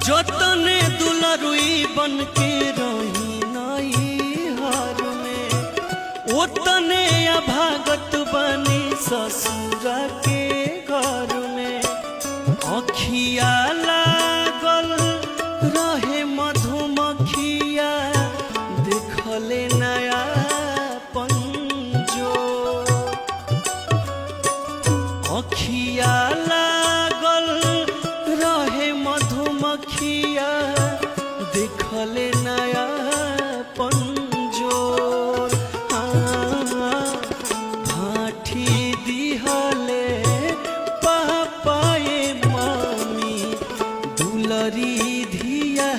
जतने दुलरुई बन के रही नई हार में ओतने अभागत बनी ससुर के घर में। अखिया लागल रहे मधुमखिया देखले नया पंजो। अखिया लागल रहे मधुमखिया देखले नया पंजोर। भाठी दिहले पापाए मम्मी दुलरी धिया